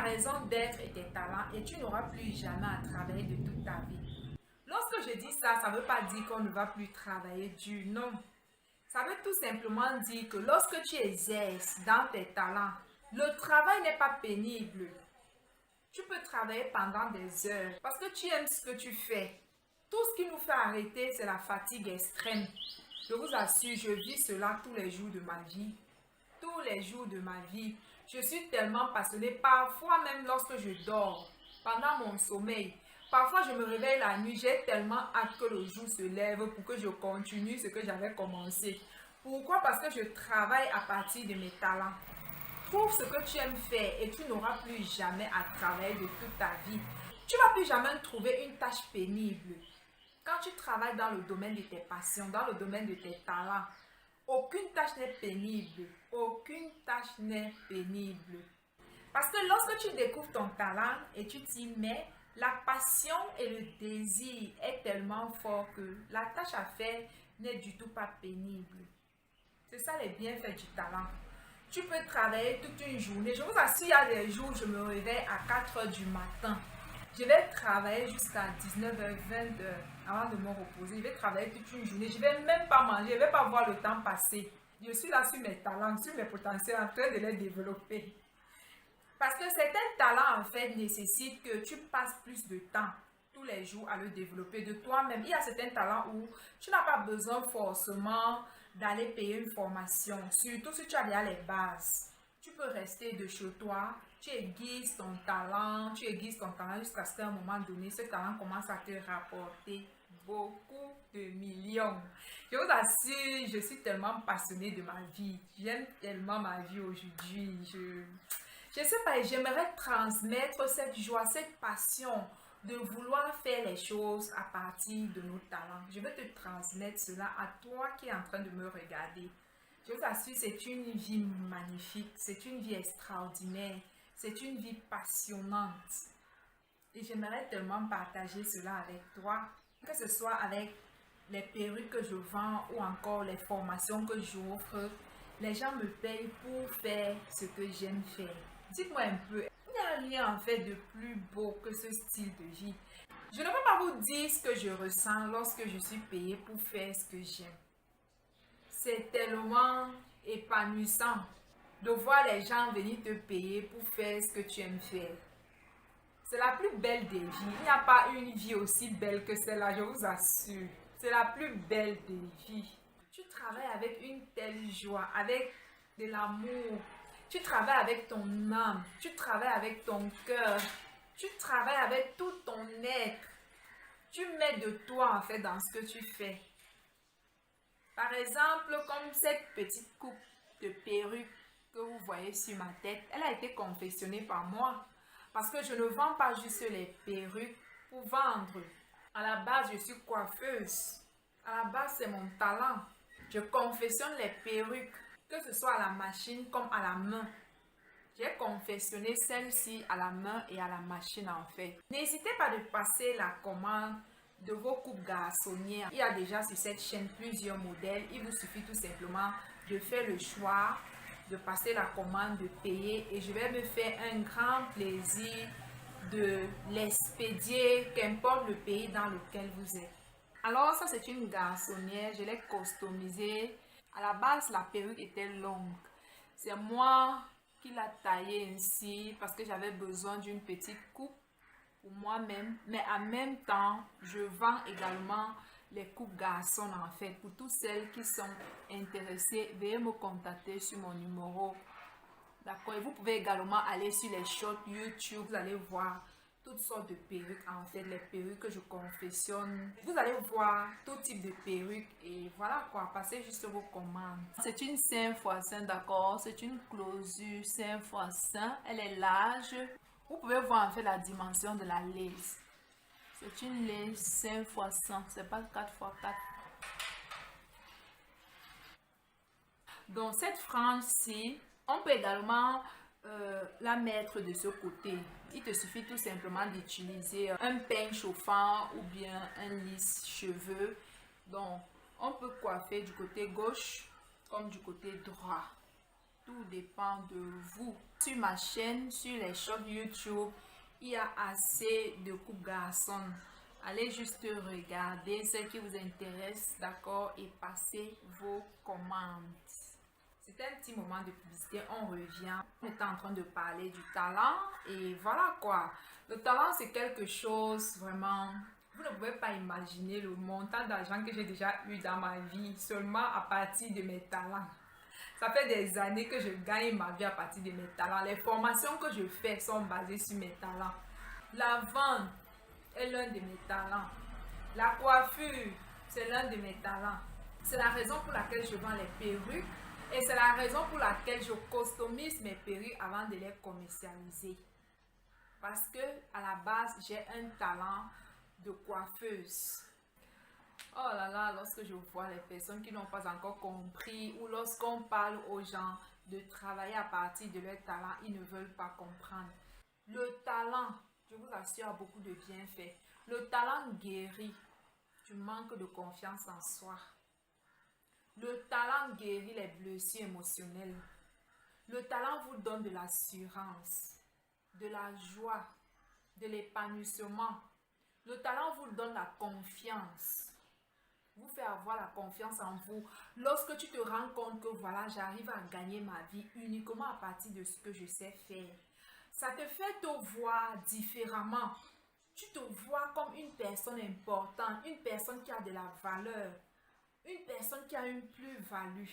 raison d'être et tes talents et tu n'auras plus jamais à travailler de toute ta vie. Lorsque je dis ça, ça ne veut pas dire qu'on ne va plus travailler dur, non. Ça veut tout simplement dire que lorsque tu exerces dans tes talents, le travail n'est pas pénible. Tu peux travailler pendant des heures parce que tu aimes ce que tu fais. Tout ce qui nous fait arrêter, c'est la fatigue extrême. Je vous assure, je vis cela tous les jours de ma vie. Tous les jours de ma vie. Je suis tellement passionnée, parfois même lorsque je dors, pendant mon sommeil. Parfois, je me réveille la nuit, j'ai tellement hâte que le jour se lève pour que je continue ce que j'avais commencé. Pourquoi? Parce que je travaille à partir de mes talents. Trouve ce que tu aimes faire et tu n'auras plus jamais à travailler de toute ta vie. Tu ne vas plus jamais trouver une tâche pénible. Quand tu travailles dans le domaine de tes passions, dans le domaine de tes talents, aucune tâche n'est pénible. Aucune tâche n'est pénible. Parce que lorsque tu découvres ton talent et tu t'y mets, la passion et le désir est tellement fort que la tâche à faire n'est du tout pas pénible. C'est ça les bienfaits du talent. Tu peux travailler toute une journée. Je vous assure, il y a des jours où je me réveille à 4 heures du matin. Je vais travailler jusqu'à 19h, 20h avant de me reposer. Je vais travailler toute une journée. Je ne vais même pas manger. Je ne vais pas voir le temps passer. Je suis là sur mes talents, sur mes potentiels, en train de les développer. Parce que certains talents, en fait, nécessitent que tu passes plus de temps tous les jours à le développer de toi-même. Il y a certains talents où tu n'as pas besoin forcément d'aller payer une formation, surtout si tu as déjà les bases. Tu peux rester de chez toi, tu aiguises ton talent jusqu'à ce qu'à un moment donné, ce talent commence à te rapporter beaucoup de millions. Je vous assure, je suis tellement passionnée de ma vie. J'aime tellement ma vie aujourd'hui. Je ne sais pas, j'aimerais transmettre cette joie, cette passion de vouloir faire les choses à partir de nos talents. Je veux te transmettre cela à toi qui es en train de me regarder. Je vous assure, c'est une vie magnifique, c'est une vie extraordinaire, c'est une vie passionnante. Et j'aimerais tellement partager cela avec toi, que ce soit avec les perruques que je vends ou encore les formations que j'offre. Les gens me payent pour faire ce que j'aime faire. Dites-moi un peu, il n'y a rien en fait de plus beau que ce style de vie. Je ne peux pas vous dire ce que je ressens lorsque je suis payée pour faire ce que j'aime. C'est tellement épanouissant de voir les gens venir te payer pour faire ce que tu aimes faire. C'est la plus belle des vies. Il n'y a pas une vie aussi belle que celle-là, je vous assure. C'est la plus belle des vies. Tu travailles avec une telle joie, avec de l'amour. Tu travailles avec ton âme. Tu travailles avec ton cœur. Tu travailles avec tout ton être. Tu mets de toi en fait dans ce que tu fais. Par exemple, comme cette petite coupe de perruque que vous voyez sur ma tête, elle a été confectionnée par moi. Parce que je ne vends pas juste les perruques pour vendre. À la base, je suis coiffeuse. À la base, c'est mon talent. Je confectionne les perruques, que ce soit à la machine comme à la main. J'ai confectionné celle-ci à la main et à la machine en fait. N'hésitez pas de passer la commande de vos coupes garçonnières. Il y a déjà sur cette chaîne plusieurs modèles. Il vous suffit tout simplement de faire le choix, de passer la commande, de payer et je vais me faire un grand plaisir de l'expédier, qu'importe le pays dans lequel vous êtes. Alors ça c'est une garçonnière, je l'ai customisée. À la base la perruque était longue. C'est moi qui l'a taillée ainsi parce que j'avais besoin d'une petite coupe pour moi-même. Mais en même temps, je vends également les coupes garçons en fait. Pour toutes celles qui sont intéressées, veuillez me contacter sur mon numéro. D'accord? Et vous pouvez également aller sur les shorts YouTube. Vous allez voir toutes sortes de perruques en fait, les perruques que je confectionne. Vous allez voir tout type de perruques et voilà quoi, passez juste vos commandes. C'est une 5x5, d'accord? C'est une closure 5x5, elle est large. Vous pouvez voir en fait la dimension de la lace. C'est une lace 5x100, c'est pas 4x4. Donc cette frange-ci, on peut également la mettre de ce côté. Il te suffit tout simplement d'utiliser un peigne chauffant ou bien un lisse-cheveux. Donc on peut coiffer du côté gauche comme du côté droit. Tout dépend de vous. Sur ma chaîne, sur les shorts YouTube, il y a assez de couples garçons. Allez juste regarder ce qui vous intéresse, d'accord, et passez vos commandes. C'était un petit moment de publicité, on revient. On est en train de parler du talent et voilà quoi. Le talent, c'est quelque chose vraiment... Vous ne pouvez pas imaginer le montant d'argent que j'ai déjà eu dans ma vie seulement à partir de mes talents. Ça fait des années que je gagne ma vie à partir de mes talents. Les formations que je fais sont basées sur mes talents. La vente est l'un de mes talents. La coiffure, c'est l'un de mes talents. C'est la raison pour laquelle je vends les perruques et c'est la raison pour laquelle je customise mes perruques avant de les commercialiser. Parce que à la base, j'ai un talent de coiffeuse. Oh là là, lorsque je vois les personnes qui n'ont pas encore compris ou lorsqu'on parle aux gens de travailler à partir de leur talent, ils ne veulent pas comprendre. Le talent, je vous assure, a beaucoup de bienfaits. Le talent guérit du manque de confiance en soi. Le talent guérit les blessures émotionnelles. Le talent vous donne de l'assurance, de la joie, de l'épanouissement. Le talent vous donne la confiance. Vous fait avoir la confiance en vous. Lorsque tu te rends compte que voilà, j'arrive à gagner ma vie uniquement à partir de ce que je sais faire. Ça te fait te voir différemment. Tu te vois comme une personne importante, une personne qui a de la valeur, une personne qui a une plus-value.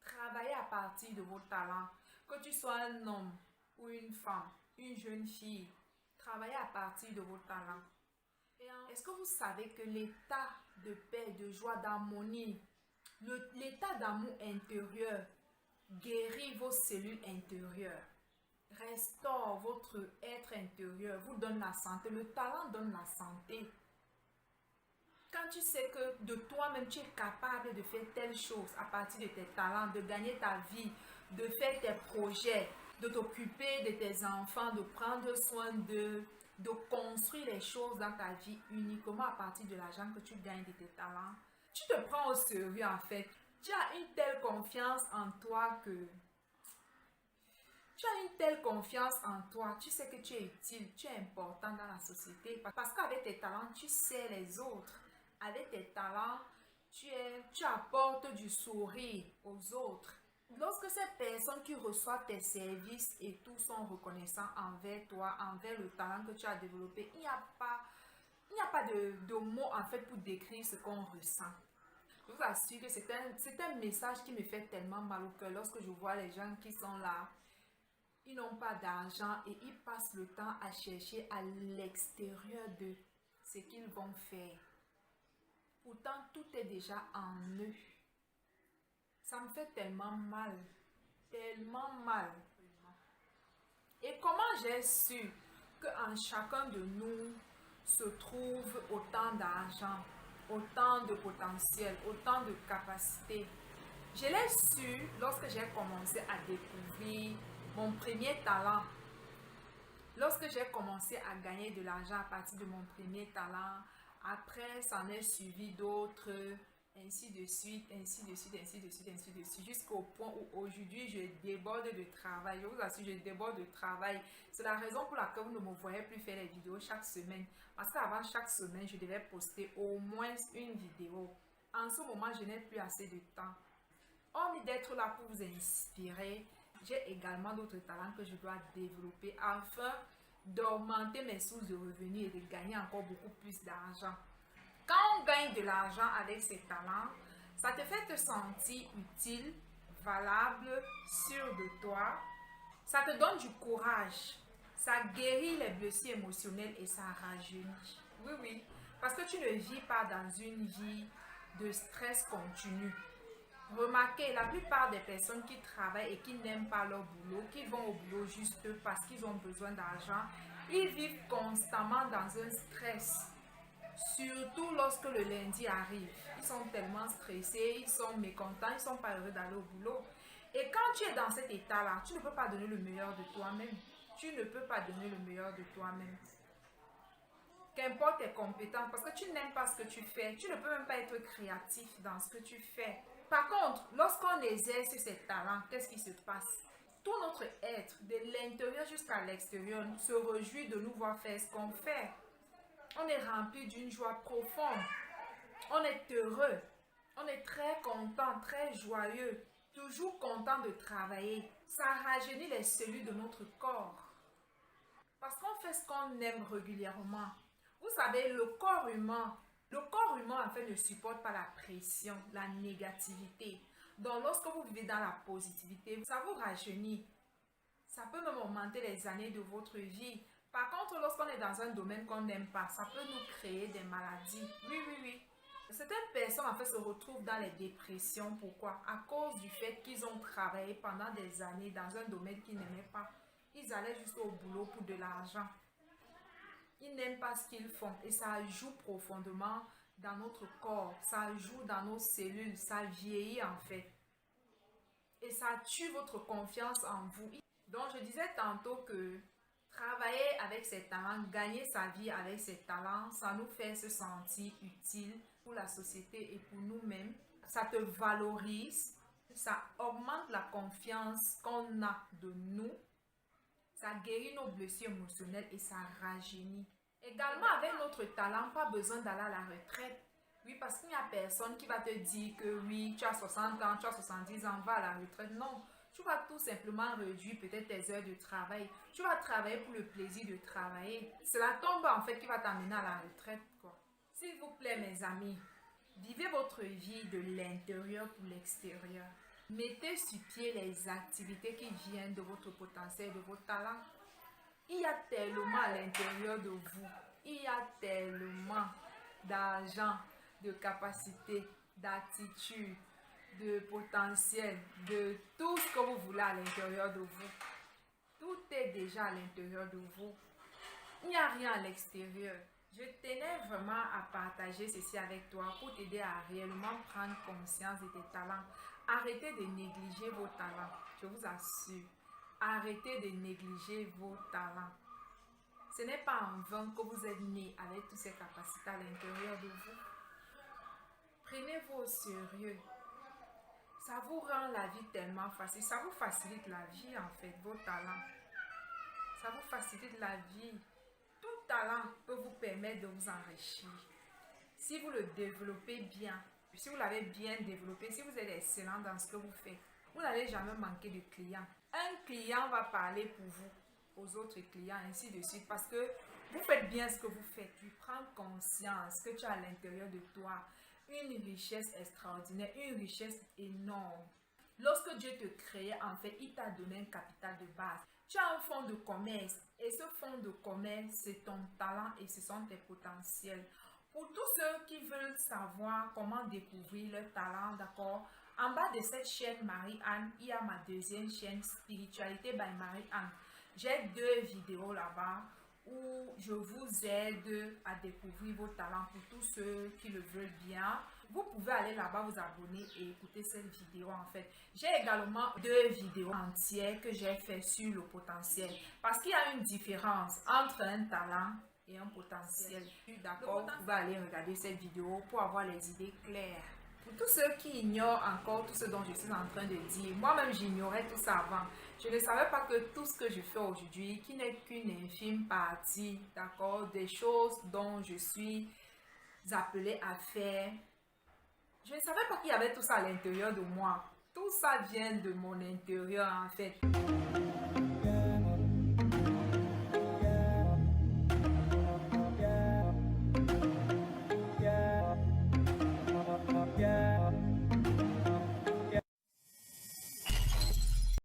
Travaillez à partir de vos talents. Que tu sois un homme ou une femme, une jeune fille, travaillez à partir de vos talents. Est-ce que vous savez que l'état de paix, de joie, d'harmonie, l'état d'amour intérieur guérit vos cellules intérieures, restaure votre être intérieur, vous donne la santé. Le talent donne la santé. Quand tu sais que de toi-même, tu es capable de faire telle chose à partir de tes talents, de gagner ta vie, de faire tes projets, de t'occuper de tes enfants, de prendre soin d'eux, de construire les choses dans ta vie uniquement à partir de l'argent que tu gagnes de tes talents. Tu te prends au sérieux en fait. Tu as une telle confiance en toi que... Tu as une telle confiance en toi. Tu sais que tu es utile, tu es important dans la société. Parce qu'avec tes talents, tu sais les autres. Avec tes talents, tu apportes du sourire aux autres. Lorsque ces personnes qui reçoivent tes services et tout sont reconnaissants envers toi, envers le talent que tu as développé, il n'y a pas de mots en fait pour décrire ce qu'on ressent. Je vous assure que c'est un message qui me fait tellement mal au cœur lorsque je vois les gens qui sont là. Ils n'ont pas d'argent et ils passent le temps à chercher à l'extérieur de ce qu'ils vont faire. Pourtant, tout est déjà en eux. Ça me fait tellement mal. Tellement mal. Et comment j'ai su qu'en chacun de nous se trouve autant d'argent, autant de potentiel, autant de capacités? Je l'ai su lorsque j'ai commencé à découvrir mon premier talent. Lorsque j'ai commencé à gagner de l'argent à partir de mon premier talent, après, ça en est suivi d'autres, ainsi de suite, ainsi de suite, ainsi de suite, ainsi de suite, jusqu'au point où aujourd'hui, je déborde de travail. Je vous assure, je déborde de travail. C'est la raison pour laquelle vous ne me voyez plus faire les vidéos chaque semaine. Parce qu'avant chaque semaine, je devais poster au moins une vidéo. En ce moment, je n'ai plus assez de temps. Hormis d'être là pour vous inspirer, j'ai également d'autres talents que je dois développer afin d'augmenter mes sources de revenus et de gagner encore beaucoup plus d'argent. Quand on gagne de l'argent avec ses talents, ça te fait te sentir utile, valable, sûr de toi. Ça te donne du courage. Ça guérit les blessures émotionnelles et ça rajeunit. Oui, oui. Parce que tu ne vis pas dans une vie de stress continu. Remarquez, la plupart des personnes qui travaillent et qui n'aiment pas leur boulot, qui vont au boulot juste parce qu'ils ont besoin d'argent, ils vivent constamment dans un stress. Surtout lorsque le lundi arrive. Ils sont tellement stressés, ils sont mécontents, ils ne sont pas heureux d'aller au boulot. Et quand tu es dans cet état-là, tu ne peux pas donner le meilleur de toi-même. Tu ne peux pas donner le meilleur de toi-même. Qu'importe tes compétences, parce que tu n'aimes pas ce que tu fais, tu ne peux même pas être créatif dans ce que tu fais. Par contre, lorsqu'on exerce ses talents, qu'est-ce qui se passe? Tout notre être, de l'intérieur jusqu'à l'extérieur, se réjouit de nous voir faire ce qu'on fait. On est rempli d'une joie profonde. On est heureux. On est très content, très joyeux, toujours content de travailler. Ça rajeunit les cellules de notre corps. Parce qu'on fait ce qu'on aime régulièrement. Vous savez, le corps humain en fait ne supporte pas la pression, la négativité. Donc lorsque vous vivez dans la positivité, ça vous rajeunit. Ça peut même augmenter les années de votre vie. Par contre, lorsqu'on est dans un domaine qu'on n'aime pas, ça peut nous créer des maladies. Oui. Certaines personnes en fait se retrouvent dans les dépressions. Pourquoi? À cause du fait qu'ils ont travaillé pendant des années dans un domaine qu'ils n'aimaient pas. Ils allaient juste au boulot pour de l'argent. Ils n'aiment pas ce qu'ils font et ça joue profondément dans notre corps, ça joue dans nos cellules, ça vieillit en fait. Et ça tue votre confiance en vous. Donc je disais tantôt que travailler avec ses talents, gagner sa vie avec ses talents, ça nous fait se sentir utile pour la société et pour nous-mêmes. Ça te valorise, ça augmente la confiance qu'on a de nous. Ça guérit nos blessures émotionnelles et ça rajeunit. Également, avec notre talent, pas besoin d'aller à la retraite. Oui, parce qu'il n'y a personne qui va te dire que oui, tu as 60 ans, tu as 70 ans, va à la retraite. Non, tu vas tout simplement réduire peut-être tes heures de travail. Tu vas travailler pour le plaisir de travailler. C'est la tombe en fait qui va t'amener à la retraite, quoi. S'il vous plaît, mes amis, vivez votre vie de l'intérieur pour l'extérieur. Mettez sur pied les activités qui viennent de votre potentiel, de vos talents. Il y a tellement à l'intérieur de vous. Il y a tellement d'argent, de capacité, d'attitude, de potentiel, de tout ce que vous voulez à l'intérieur de vous. Tout est déjà à l'intérieur de vous. Il n'y a rien à l'extérieur. Je tenais vraiment à partager ceci avec toi pour t'aider à réellement prendre conscience de tes talents. Arrêtez de négliger vos talents, je vous assure. Arrêtez de négliger vos talents. Ce n'est pas en vain que vous êtes né avec toutes ces capacités à l'intérieur de vous. Prenez-vous au sérieux. Ça vous rend la vie tellement facile. Ça vous facilite la vie en fait, vos talents. Ça vous facilite la vie. Tout talent peut vous permettre de vous enrichir. Si vous le développez bien, si vous l'avez bien développé, si vous êtes excellent dans ce que vous faites, vous n'allez jamais manquer de clients. Un client va parler pour vous aux autres clients, ainsi de suite, parce que vous faites bien ce que vous faites. Tu prends conscience que tu as à l'intérieur de toi une richesse extraordinaire, une richesse énorme. Lorsque Dieu te créait, en fait, il t'a donné un capital de base. Tu as un fonds de commerce et ce fonds de commerce, c'est ton talent et ce sont tes potentiels. Pour tous ceux qui veulent savoir comment découvrir leur talent, d'accord, en bas de cette chaîne Marie-Anne, il y a ma deuxième chaîne Spiritualité by Marie-Anne. J'ai 2 vidéos là-bas où je vous aide à découvrir vos talents pour tous ceux qui le veulent bien. Vous pouvez aller là-bas vous abonner et écouter cette vidéo en fait. J'ai également 2 vidéos entières que j'ai fait sur le potentiel. Parce qu'il y a une différence entre un talent et un potentiel. D'accord, vous pouvez aller regarder cette vidéo pour avoir les idées claires. Pour tous ceux qui ignorent encore tout ce dont je suis en train de dire, moi-même j'ignorais tout ça avant. Je ne savais pas que tout ce que je fais aujourd'hui, qui n'est qu'une infime partie, d'accord, des choses dont je suis appelée à faire. Je ne savais pas qu'il y avait tout ça à l'intérieur de moi. Tout ça vient de mon intérieur en fait.